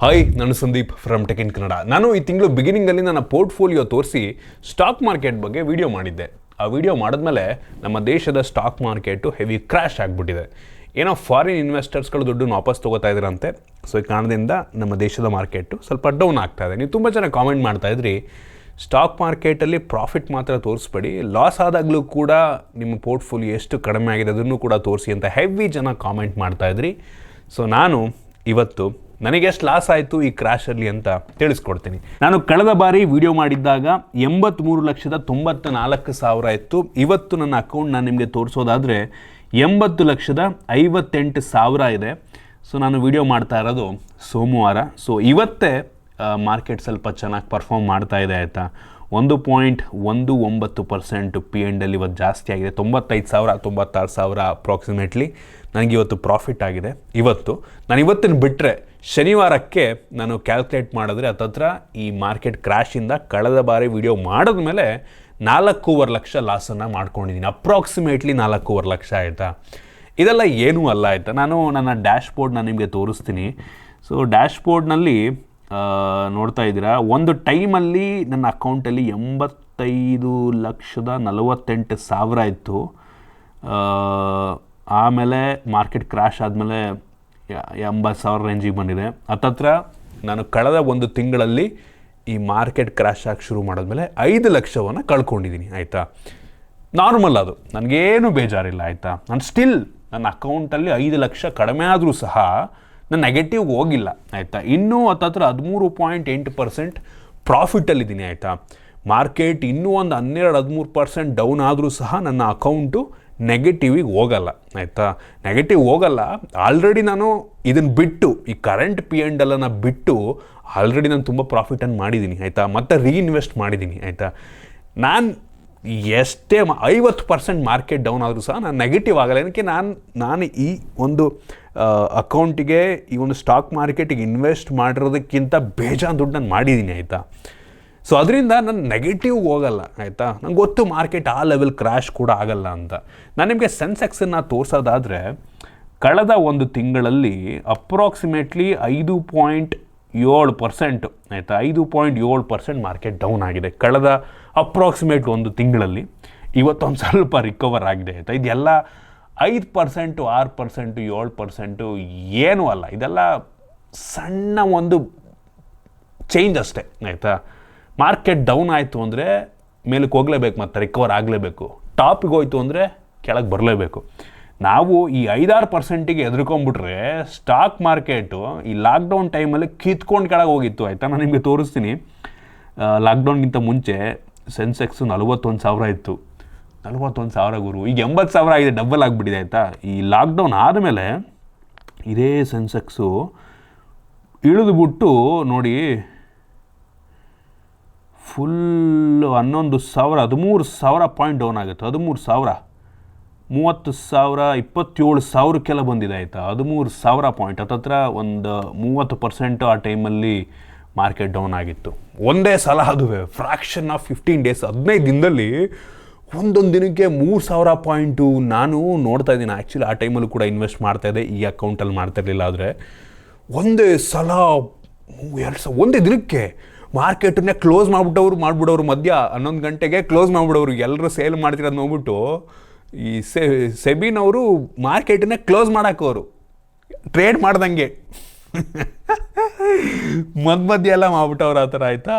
Hi, ನಾನು Sandeep from tech in Kannada. ನಾನು ಈ ತಿಂಗಳು ಬಿಗಿನಿಂಗಲ್ಲಿ ನನ್ನ ಪೋರ್ಟ್ಫೋಲಿಯೋ ತೋರಿಸಿ ಸ್ಟಾಕ್ ಮಾರ್ಕೆಟ್ ಬಗ್ಗೆ ವಿಡಿಯೋ ಮಾಡಿದ್ದೆ. ಆ ವಿಡಿಯೋ ಮಾಡಿದ್ಮೇಲೆ ನಮ್ಮ ದೇಶದ ಸ್ಟಾಕ್ ಮಾರ್ಕೆಟು ಹೆವಿ ಕ್ರ್ಯಾಶ್ ಆಗಿಬಿಟ್ಟಿದೆ. ಏನೋ ಫಾರಿನ್ ಇನ್ವೆಸ್ಟರ್ಸ್ಗಳು ದುಡ್ಡು ವಾಪಸ್ ತೊಗೋತಾ ಇದ್ರಂತೆ. ಸೊ ಈ ಕಾರಣದಿಂದ ನಮ್ಮ ದೇಶದ ಮಾರ್ಕೆಟು ಸ್ವಲ್ಪ ಡೌನ್ ಆಗ್ತಾ ಇದೆ. ನೀವು ತುಂಬ ಜನ ಕಾಮೆಂಟ್ ಮಾಡ್ತಾಯಿದ್ರಿ, ಸ್ಟಾಕ್ ಮಾರ್ಕೆಟಲ್ಲಿ ಪ್ರಾಫಿಟ್ ಮಾತ್ರ ತೋರಿಸ್ಬೇಡಿ, ಲಾಸ್ ಆದಾಗಲೂ ಕೂಡ ನಿಮ್ಮ ಪೋರ್ಟ್ಫೋಲಿಯೋ ಎಷ್ಟು ಕಡಿಮೆ ಆಗಿದೆ ಅದನ್ನು ಕೂಡ ತೋರಿಸಿ ಅಂತ ಹೆವಿ ಜನ ಕಾಮೆಂಟ್ ಮಾಡ್ತಾಯಿದ್ರಿ. ಸೊ ನಾನು ಇವತ್ತು ನನಗೆ ಎಷ್ಟು ಲಾಸ್ ಆಯಿತು ಈ ಕ್ರ್ಯಾಶಲ್ಲಿ ಅಂತ ತಿಳಿಸ್ಕೊಡ್ತೀನಿ. ನಾನು ಕಳೆದ ಬಾರಿ ವಿಡಿಯೋ ಮಾಡಿದ್ದಾಗ 83,94,000 ಇತ್ತು. ಇವತ್ತು ನನ್ನ ಅಕೌಂಟ್ ನಾನು ನಿಮಗೆ ತೋರಿಸೋದಾದರೆ 80,58,000 ಇದೆ. ಸೊ ನಾನು ವಿಡಿಯೋ ಮಾಡ್ತಾ ಇರೋದು ಸೋಮವಾರ. ಸೊ ಇವತ್ತೇ ಮಾರ್ಕೆಟ್ ಸ್ವಲ್ಪ ಚೆನ್ನಾಗಿ ಪರ್ಫಾರ್ಮ್ ಮಾಡ್ತಾ ಇದೆ ಆಯಿತಾ. 1.19% P&L ಇವತ್ತು ಜಾಸ್ತಿ ಆಗಿದೆ. 95,000 96,000 ಅಪ್ರಾಕ್ಸಿಮೇಟ್ಲಿ ನನಗೆ ಇವತ್ತು ಪ್ರಾಫಿಟ್ ಆಗಿದೆ. ನಾನು ಇವತ್ತಿನ ಬಿಟ್ಟರೆ ಶನಿವಾರಕ್ಕೆ ನಾನು ಕ್ಯಾಲ್ಕುಲೇಟ್ ಮಾಡಿದ್ರೆ ಹತ್ತತ್ರ ಈ ಮಾರ್ಕೆಟ್ ಕ್ರ್ಯಾಶಿಂದ ಕಳೆದ ಬಾರಿ ವಿಡಿಯೋ ಮಾಡಿದ್ಮೇಲೆ 4.5 ಲಕ್ಷ ಲಾಸನ್ನು ಮಾಡ್ಕೊಂಡಿದ್ದೀನಿ. ಅಪ್ರಾಕ್ಸಿಮೇಟ್ಲಿ 4.5 ಲಕ್ಷ ಆಯಿತಾ. ಇದೆಲ್ಲ ಏನೂ ಅಲ್ಲ ಆಯಿತಾ. ನಾನು ನನ್ನ ಡ್ಯಾಶ್ಬೋರ್ಡ್ನ ನಿಮಗೆ ತೋರಿಸ್ತೀನಿ. ಸೊ ಡ್ಯಾಶ್ಬೋರ್ಡ್ನಲ್ಲಿ ನೋಡ್ತಾ ಇದ್ದೀರಾ, ಒಂದು ಟೈಮಲ್ಲಿ ನನ್ನ ಅಕೌಂಟಲ್ಲಿ 85,48,000 ಇತ್ತು. ಆಮೇಲೆ ಮಾರ್ಕೆಟ್ ಕ್ರ್ಯಾಶ್ ಆದಮೇಲೆ 80,000 ರೇಂಜಿಗೆ ಬಂದಿದೆ. ಹತ್ತತ್ರ ನಾನು ಕಳೆದ ಒಂದು ತಿಂಗಳಲ್ಲಿ ಈ ಮಾರ್ಕೆಟ್ ಕ್ರ್ಯಾಶ್ ಆಗಿ ಶುರು ಮಾಡಿದ್ಮೇಲೆ 5 ಲಕ್ಷವನ್ನು ಕಳ್ಕೊಂಡಿದ್ದೀನಿ ಆಯಿತಾ. ನಾರ್ಮಲ್ ಅದು, ನನಗೇನು ಬೇಜಾರಿಲ್ಲ ಆಯಿತಾ. ನಾನು ಸ್ಟಿಲ್ ನನ್ನ ಅಕೌಂಟಲ್ಲಿ 5 ಲಕ್ಷ ಕಡಿಮೆ ಆದರೂ ಸಹ ನಾನು ನೆಗೆಟಿವ್ ಹೋಗಿಲ್ಲ ಆಯಿತಾ. ಇನ್ನೂ ಹತ್ತತ್ರ 13.8% ಪ್ರಾಫಿಟಲ್ಲಿದ್ದೀನಿ ಆಯಿತಾ. ಮಾರ್ಕೆಟ್ ಇನ್ನೂ ಒಂದು 12-13% ಡೌನ್ ಆದರೂ ಸಹ ನನ್ನ ಅಕೌಂಟು ನೆಗೆಟಿವಿಗೆ ಹೋಗಲ್ಲ ಆಯಿತಾ. ನೆಗೆಟಿವ್ ಹೋಗಲ್ಲ. ಆಲ್ರೆಡಿ ನಾನು ಇದನ್ನು ಬಿಟ್ಟು ಈ ಕರೆಂಟ್ P&L ಬಿಟ್ಟು ಆಲ್ರೆಡಿ ನಾನು ತುಂಬ ಪ್ರಾಫಿಟನ್ನು ಮಾಡಿದ್ದೀನಿ ಆಯಿತಾ. ಮತ್ತು ರೀಇನ್ವೆಸ್ಟ್ ಮಾಡಿದ್ದೀನಿ ಆಯಿತಾ. ನಾನು ಎಷ್ಟೇ 50% ಮಾರ್ಕೆಟ್ ಡೌನ್ ಆದರೂ ಸಹ ನಾನು ನೆಗೆಟಿವ್ ಆಗಲ್ಲ. ಏನಕ್ಕೆ ನಾನು ಈ ಒಂದು ಅಕೌಂಟಿಗೆ ಈ ಒಂದು ಸ್ಟಾಕ್ ಮಾರ್ಕೆಟಿಗೆ ಇನ್ವೆಸ್ಟ್ ಮಾಡಿರೋದಕ್ಕಿಂತ ಬೇಜಾನ್ ದುಡ್ಡು ನಾನು ಮಾಡಿದ್ದೀನಿ ಆಯಿತಾ. ಸೊ ಅದರಿಂದ ನಾನು ನೆಗೆಟಿವ್ ಹೋಗಲ್ಲ ಆಯಿತಾ. ನಂಗೆ ಗೊತ್ತು ಮಾರ್ಕೆಟ್ ಆ ಲೆವೆಲ್ ಕ್ರ್ಯಾಶ್ ಕೂಡ ಆಗಲ್ಲ ಅಂತ. ನಾನು ನಿಮಗೆ ಸೆನ್ಸೆಕ್ಸನ್ನು ತೋರಿಸೋದಾದರೆ ಕಳೆದ ಒಂದು ತಿಂಗಳಲ್ಲಿ ಅಪ್ರಾಕ್ಸಿಮೇಟ್ಲಿ 5.7% ಆಯಿತಾ. 5.7% ಮಾರ್ಕೆಟ್ ಡೌನ್ ಆಗಿದೆ ಕಳೆದ ಅಪ್ರಾಕ್ಸಿಮೇಟ್ ಒಂದು ತಿಂಗಳಲ್ಲಿ. ಇವತ್ತೊಂದು ಸ್ವಲ್ಪ ರಿಕವರ್ ಆಗಿದೆ ಆಯಿತಾ. ಇದೆಲ್ಲ 5%, 6%, 7% ಏನೂ ಅಲ್ಲ. ಇದೆಲ್ಲ ಸಣ್ಣ ಒಂದು ಚೇಂಜ್ ಅಷ್ಟೇ ಆಯಿತಾ. ಮಾರ್ಕೆಟ್ ಡೌನ್ ಆಯಿತು ಅಂದರೆ ಮೇಲಕ್ಕೆ ಹೋಗಲೇಬೇಕು, ಮತ್ತು ರಿಕವರ್ ಆಗಲೇಬೇಕು. ಟಾಪಿಗೆ ಹೋಯ್ತು ಅಂದರೆ ಕೆಳಗೆ ಬರಲೇಬೇಕು. ನಾವು ಈ 5-6%ಗೆ ಎದುರ್ಕೊಂಡ್ಬಿಟ್ರೆ ಸ್ಟಾಕ್ ಮಾರ್ಕೆಟು ಈ ಲಾಕ್ಡೌನ್ ಟೈಮಲ್ಲಿ ಕಿತ್ಕೊಂಡು ಕೆಳಗೆ ಹೋಗಿತ್ತು ಆಯಿತಾ. ನಾನು ನಿಮಗೆ ತೋರಿಸ್ತೀನಿ. ಲಾಕ್ಡೌನ್ಗಿಂತ ಮುಂಚೆ ಸೆನ್ಸೆಕ್ಸು 41,000 ಇತ್ತು. 41,000 ಗುರು, ಈಗ 80,000 ಆಗಿದೆ, ಡಬಲ್ ಆಗಿಬಿಟ್ಟಿದೆ ಆಯಿತಾ. ಈ ಲಾಕ್ಡೌನ್ ಆದಮೇಲೆ ಇದೇ ಸೆನ್ಸೆಕ್ಸು ಇಳಿದುಬಿಟ್ಟು ನೋಡಿ ಫುಲ್ 11,000 13,000 ಪಾಯಿಂಟ್ ಡೌನ್ ಆಗುತ್ತೆ. 13,000 30,000 27,000ಕ್ಕೆಲ್ಲ ಬಂದಿದೆ ಆಯಿತಾ. 13,000 ಪಾಯಿಂಟ್ ಹತ್ತತ್ರ ಒಂದು 30% ಆ ಟೈಮಲ್ಲಿ ಮಾರ್ಕೆಟ್ ಡೌನ್ ಆಗಿತ್ತು. ಒಂದೇ ಸಲ ಅದುವೇ ಫ್ರ್ಯಾಕ್ಷನ್ ಆಫ್ 15 ಡೇಸ್, 15 ದಿನದಲ್ಲಿ ಒಂದೊಂದು ದಿನಕ್ಕೆ 3,000 ಪಾಯಿಂಟು. ನಾನು ನೋಡ್ತಾ ಇದ್ದೀನಿ ಆ್ಯಕ್ಚುಲಿ ಆ ಟೈಮಲ್ಲೂ ಕೂಡ ಇನ್ವೆಸ್ಟ್ ಮಾಡ್ತಾಯಿದ್ದೆ, ಈ ಅಕೌಂಟಲ್ಲಿ ಮಾಡ್ತಾಯಿರಲಿಲ್ಲ. ಆದರೆ ಒಂದೇ ಸಲ 2,000 ಒಂದೇ ದಿನಕ್ಕೆ ಮಾರ್ಕೆಟನ್ನೇ ಕ್ಲೋಸ್ ಮಾಡಿಬಿಡೋರು ಮಧ್ಯ 11 ಗಂಟೆಗೆ ಕ್ಲೋಸ್ ಮಾಡಿಬಿಡೋರು. ಎಲ್ಲರೂ ಸೇಲ್ ಮಾಡ್ತಿರೋದು ನೋಡ್ಬಿಟ್ಟು ಈ ಸೆಬಿನವರು ಮಾರ್ಕೆಟನ್ನೇ ಕ್ಲೋಸ್ ಮಾಡೋಕ್ಕವರು ಟ್ರೇಡ್ ಮಾಡ್ದಂಗೆ ಮಧ್ಯ ಎಲ್ಲ ಮಾಡ್ಬಿಟ್ಟವ್ರು ಆ ಥರ ಆಯಿತಾ.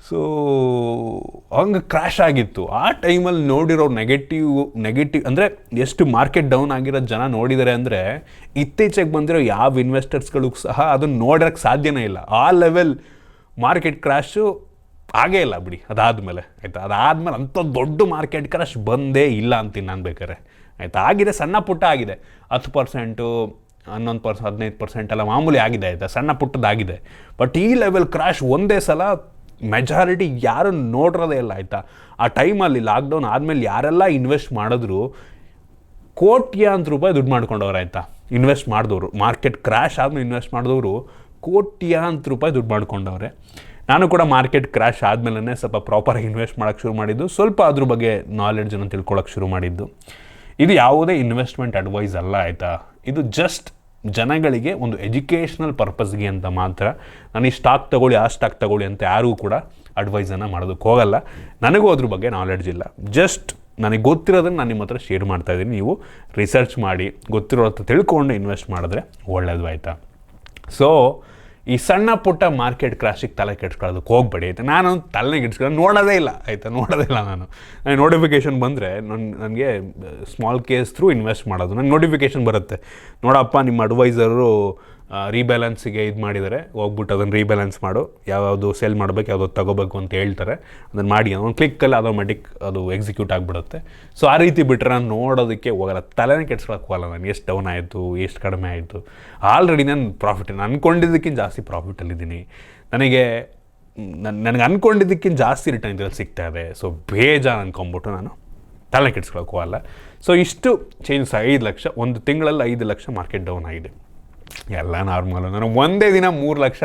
ಸೊ ಹಂಗೆ ಕ್ರ್ಯಾಶ್ ಆಗಿತ್ತು. ಆ ಟೈಮಲ್ಲಿ ನೋಡಿರೋ ನೆಗೆಟಿವ್ ಅಂದರೆ ಎಷ್ಟು ಮಾರ್ಕೆಟ್ ಡೌನ್ ಆಗಿರೋ ಜನ ನೋಡಿದ್ದಾರೆ ಅಂದರೆ ಇತ್ತೀಚೆಗೆ ಬಂದಿರೋ ಯಾವ ಇನ್ವೆಸ್ಟರ್ಸ್ಗಳಿಗೂ ಸಹ ಅದನ್ನು ನೋಡೋಕ್ಕೆ ಸಾಧ್ಯನೇ ಇಲ್ಲ. ಆ ಲೆವೆಲ್ ಮಾರ್ಕೆಟ್ ಕ್ರ್ಯಾಶು ಆಗೇ ಇಲ್ಲ ಬಿಡಿ. ಅದಾದಮೇಲೆ ಆಯಿತಾ, ಅದಾದಮೇಲೆ ಅಂಥ ದೊಡ್ಡ ಮಾರ್ಕೆಟ್ ಕ್ರ್ಯಾಶ್ ಬಂದೇ ಇಲ್ಲ ಅಂತೀನಿ ನಾನು ಬೇಕಾರೆ ಆಯಿತಾ. ಆಗಿದೆ, ಸಣ್ಣ ಪುಟ್ಟ ಆಗಿದೆ, 10%, 11%, 15% ಎಲ್ಲ ಮಾಮೂಲಿ ಆಗಿದೆ ಆಯಿತಾ, ಸಣ್ಣ ಪುಟ್ಟದಾಗಿದೆ. ಬಟ್ ಈ ಲೆವೆಲ್ ಕ್ರ್ಯಾಶ್ ಒಂದೇ ಸಲ ಮೆಜಾರಿಟಿ ಯಾರು ನೋಡಿರೋದೇ ಇಲ್ಲ ಆಯಿತಾ. ಆ ಟೈಮಲ್ಲಿ ಲಾಕ್ಡೌನ್ ಆದಮೇಲೆ ಯಾರೆಲ್ಲ ಇನ್ವೆಸ್ಟ್ ಮಾಡಿದ್ರು ಕೋಟ್ಯಾಂತರ ರೂಪಾಯಿ ದುಡ್ಡು ಮಾಡ್ಕೊಂಡವ್ರು ಆಯಿತಾ. ಇನ್ವೆಸ್ಟ್ ಮಾಡಿದವರು ಮಾರ್ಕೆಟ್ ಕ್ರ್ಯಾಶ್ ಆದ್ಮೇಲೆ ಇನ್ವೆಸ್ಟ್ ಮಾಡಿದವರು ಕೋಟ್ಯಾಂತರ ರೂಪಾಯಿ ದುಡ್ಡು ಮಾಡ್ಕೊಂಡವ್ರೆ. ನಾನು ಕೂಡ ಮಾರ್ಕೆಟ್ ಕ್ರ್ಯಾಶ್ ಆದಮೇಲೆ ಸ್ವಲ್ಪ ಪ್ರಾಪರಾಗಿ ಇನ್ವೆಸ್ಟ್ ಮಾಡೋಕ್ಕೆ ಶುರು ಮಾಡಿದ್ದು, ಸ್ವಲ್ಪ ಅದ್ರ ಬಗ್ಗೆ ನಾಲೆಡ್ಜನ್ನು ತಿಳ್ಕೊಳ್ಳೋಕೆ ಶುರು ಮಾಡಿದ್ದು. ಇದು ಯಾವುದೇ ಇನ್ವೆಸ್ಟ್ಮೆಂಟ್ ಅಡ್ವೈಸ್ ಅಲ್ಲ ಆಯಿತಾ. ಇದು ಜಸ್ಟ್ ಜನಗಳಿಗೆ ಒಂದು ಎಜುಕೇಷ್ನಲ್ ಪರ್ಪಸ್ಗೆ ಅಂತ ಮಾತ್ರ ನಾನು ಈ ಸ್ಟಾಕ್ ತೊಗೊಳ್ಳಿ ಆ ಸ್ಟಾಕ್ ತೊಗೊಳ್ಳಿ ಅಂತ ಯಾರಿಗೂ ಕೂಡ ಅಡ್ವೈಸನ್ನು ಮಾಡೋದಕ್ಕೆ ಹೋಗಲ್ಲ. ನನಗೂ ಅದ್ರ ಬಗ್ಗೆ ನಾಲೆಡ್ಜ್ ಇಲ್ಲ. ಜಸ್ಟ್ ನನಗೆ ಗೊತ್ತಿರೋದನ್ನು ನಾನು ನಿಮ್ಮ ಹತ್ರ ಶೇರ್ ಮಾಡ್ತಾಯಿದ್ದೀನಿ. ನೀವು ರಿಸರ್ಚ್ ಮಾಡಿ ಗೊತ್ತಿರೋ ಹತ್ರ ತಿಳ್ಕೊಂಡು ಇನ್ವೆಸ್ಟ್ ಮಾಡಿದ್ರೆ ಒಳ್ಳೆಯದು, ಆಯಿತಾ. ಸೊ ಈ ಸಣ್ಣ ಪುಟ್ಟ ಮಾರ್ಕೆಟ್ ಕ್ರಾಶಿಗೆ ತಲೆ ಕೆಡ್ಸ್ಕೊಳ್ಳೋದಕ್ಕೆ ಹೋಗ್ಬೇಡಿ, ಆಯಿತಾ. ನಾನು ತಲೆಗೆ ಇಡ್ಸ್ಕೊಳ್ಳೋ ನೋಡೋದೇ ಇಲ್ಲ, ಆಯಿತಾ. ನಾನು ನೋಟಿಫಿಕೇಷನ್ ಬಂದರೆ ನನಗೆ ಸ್ಮಾಲ್ ಕೇಸ್ ಥ್ರೂ ಇನ್ವೆಸ್ಟ್ ಮಾಡೋದು. ನನಗೆ ನೋಟಿಫಿಕೇಷನ್ ಬರುತ್ತೆ, ನೋಡಪ್ಪ ನಿಮ್ಮ ಅಡ್ವೈಸರು ರೀಬ್ಯಾಲೆನ್ಸಿಗೆ ಇದು ಮಾಡಿದ್ದಾರೆ, ಹೋಗ್ಬಿಟ್ಟು ಅದನ್ನು ರೀಬ್ಯಾಲೆನ್ಸ್ ಮಾಡು, ಯಾವುದು ಸೇಲ್ ಮಾಡಬೇಕು ಯಾವುದು ತಗೋಬೇಕು ಅಂತ ಹೇಳ್ತಾರೆ, ಅದನ್ನು ಮಾಡಿ ಒಂದು ಕ್ಲಿಕ್ಕಲ್ಲಿ ಆಟೋಮೆಟಿಕ್ ಅದು ಎಕ್ಸಿಕ್ಯೂಟ್ ಆಗಿಬಿಡುತ್ತೆ. ಸೊ ಆ ರೀತಿ ಬಿಟ್ಟರೆ ನಾನು ನೋಡೋದಕ್ಕೆ ಹೋಗಲ್ಲ, ತಲೆನೇ ಕೆಡ್ಸ್ಕೊಳಕ್ಕೆ ಹೋಗಲ್ಲ. ನಾನು ಎಷ್ಟು ಡೌನ್ ಆಯಿತು, ಎಷ್ಟು ಕಡಿಮೆ ಆಯಿತು, ಆಲ್ರೆಡಿ ನಾನು ನಾನು ಅಂದ್ಕೊಂಡಿದ್ದಕ್ಕಿಂತ ಜಾಸ್ತಿ ಪ್ರಾಫಿಟಲ್ಲಿದ್ದೀನಿ. ನನಗೆ ಅಂದ್ಕೊಂಡಿದ್ದಕ್ಕಿಂತ ಜಾಸ್ತಿ ರಿಟರ್ನ್ ಇದರಲ್ಲಿ ಸಿಗ್ತಾ ಇದೆ. ಸೊ ಬೇಜಾರು ಅಂದ್ಕೊಂಬಿಟ್ಟು ನಾನು ತಲೆ ಕೆಡ್ಸ್ಕೊಳಕ್ಕೆ ಹೋಗಲ್ಲ. ಸೊ ಇಷ್ಟು ಚೇಂಜಸ್ 5 ಲಕ್ಷ, ಒಂದು ತಿಂಗಳಲ್ಲಿ 5 ಲಕ್ಷ ಮಾರ್ಕೆಟ್ ಡೌನ್ ಆಗಿದೆ. ಎಲ್ಲ ನಾರ್ಮಲು. ನಾನು ಒಂದೇ ದಿನ 3 ಲಕ್ಷ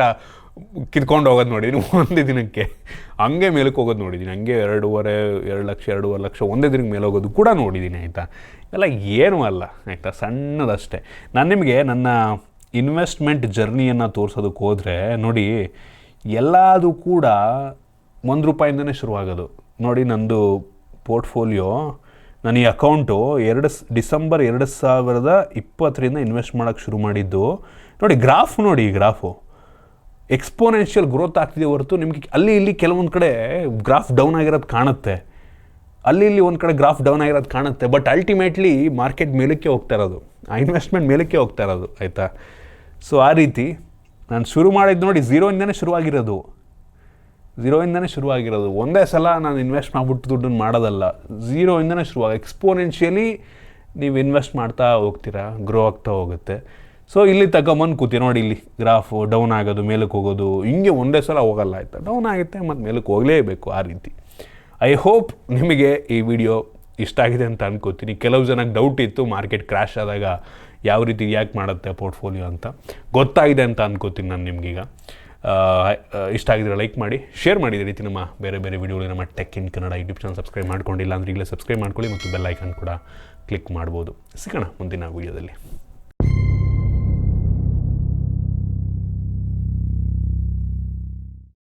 ಕಿತ್ಕೊಂಡು ಹೋಗೋದು ನೋಡಿದ್ದೀನಿ, ಒಂದೇ ದಿನಕ್ಕೆ. ಹಂಗೆ ಮೇಲಕ್ಕೆ ಹೋಗೋದು ನೋಡಿದ್ದೀನಿ, ಹಂಗೆ 2 ಲಕ್ಷ ಒಂದೇ ದಿನಕ್ಕೆ ಮೇಲೆ ಹೋಗೋದು ಕೂಡ ನೋಡಿದ್ದೀನಿ, ಆಯಿತಾ. ಎಲ್ಲ ಏನೂ ಅಲ್ಲ, ಆಯಿತಾ, ಸಣ್ಣದಷ್ಟೇ. ನಾನು ನಿಮಗೆ ನನ್ನ ಇನ್ವೆಸ್ಟ್ಮೆಂಟ್ ಜರ್ನಿಯನ್ನು ತೋರಿಸೋದಕ್ಕೆ ಹೋದರೆ ನೋಡಿ, ಎಲ್ಲದೂ ಕೂಡ ₹1 ಶುರುವಾಗೋದು. ನೋಡಿ, ನಂದು ಪೋರ್ಟ್ಫೋಲಿಯೋ, ನಾನು ಈ ಅಕೌಂಟು ಡಿಸೆಂಬರ್ 2020 ಇನ್ವೆಸ್ಟ್ ಮಾಡೋಕ್ಕೆ ಶುರು ಮಾಡಿದ್ದು. ನೋಡಿ ಈ ಗ್ರಾಫು ಎಕ್ಸ್ಪೋನೆನ್ಷಿಯಲ್ ಗ್ರೋತ್ ಆಗ್ತಿದೆ ಹೊರತು ನಿಮಗೆ ಅಲ್ಲಿ ಇಲ್ಲಿ ಕೆಲವೊಂದು ಕಡೆ ಗ್ರಾಫ್ ಡೌನ್ ಆಗಿರೋದು ಕಾಣುತ್ತೆ, ಅಲ್ಲಿ ಇಲ್ಲಿ ಒಂದು ಕಡೆ ಗ್ರಾಫ್ ಡೌನ್ ಆಗಿರೋದು ಕಾಣುತ್ತೆ. ಬಟ್ ಅಲ್ಟಿಮೇಟ್ಲಿ ಮಾರ್ಕೆಟ್ ಮೇಲಕ್ಕೆ ಹೋಗ್ತಾ ಇರೋದು, ಆ ಇನ್ವೆಸ್ಟ್ಮೆಂಟ್ ಮೇಲಕ್ಕೆ ಹೋಗ್ತಾ ಇರೋದು, ಆಯಿತಾ. ಸೊ ಆ ರೀತಿ ನಾನು ಶುರು ಮಾಡಿದ್ದು ನೋಡಿ, ಝೀರೋಯಿಂದನೇ ಶುರುವಾಗಿರೋದು. ಒಂದೇ ಸಲ ನಾನು ಇನ್ವೆಸ್ಟ್ ಮಾಡಿಬಿಟ್ಟು ದುಡ್ಡನ್ನು ಮಾಡೋದಲ್ಲ, ಝೀರೋಯಿಂದನೇ ಶುರುವಾಗಿ ಎಕ್ಸ್ಪೋನೆನ್ಷಿಯಲಿ ನೀವು ಇನ್ವೆಸ್ಟ್ ಮಾಡ್ತಾ ಹೋಗ್ತೀರಾ, ಗ್ರೋ ಆಗ್ತಾ ಹೋಗುತ್ತೆ. ಸೊ ಇಲ್ಲಿ ತಗೊಂಬಂದು ಕೂತಿ ನೋಡಿ, ಇಲ್ಲಿ ಗ್ರಾಫು ಡೌನ್ ಆಗೋದು, ಮೇಲಕ್ಕೆ ಹೋಗೋದು, ಹಿಂಗೆ ಒಂದೇ ಸಲ ಹೋಗಲ್ಲ, ಆಯಿತಾ. ಡೌನ್ ಆಗುತ್ತೆ ಮತ್ತು ಮೇಲಕ್ಕೆ ಹೋಗಲೇಬೇಕು, ಆ ರೀತಿ. ಐ ಹೋಪ್ ನಿಮಗೆ ಈ ವಿಡಿಯೋ ಇಷ್ಟ ಆಗಿದೆ ಅಂತ ಅನ್ಕೋತೀನಿ. ಕೆಲವು ಜನಕ್ಕೆ ಡೌಟ್ ಇತ್ತು ಮಾರ್ಕೆಟ್ ಕ್ರ್ಯಾಶ್ ಆದಾಗ ಯಾವ ರೀತಿ ರಿಯಾಕ್ಟ್ ಮಾಡುತ್ತೆ ಪೋರ್ಟ್ಫೋಲಿಯೋ ಅಂತ, ಗೊತ್ತಾಗಿದೆ ಅಂತ ಅನ್ಕೋತೀನಿ ನಾನು ನಿಮಗೀಗ. ಇಷ್ಟ ಆಗಿದ್ರೆ ಲೈಕ್ ಮಾಡಿ, ಶೇರ್ ಮಾಡಿ. ಈ ರೀತಿ ನಮ್ಮ ಬೇರೆ ವಿಡಿಯೋಗಳು ನಮ್ಮ tech in Kannada YouTube channel subscribe ಮಾಡ್ಕೊಂಡಿಲ್ಲ ಅಂದರೆ ಈಗಲೇ ಸಬ್ಸ್ಕ್ರೈಬ್ ಮಾಡ್ಕೊಳ್ಳಿ ಮತ್ತು ಬೆಲ್ ಐಕನ್ ಕೂಡ ಕ್ಲಿಕ್ ಮಾಡ್ಬೋದು. ಸಿಗೋಣ ಮುಂದಿನ ವಿಡಿಯೋದಲ್ಲಿ.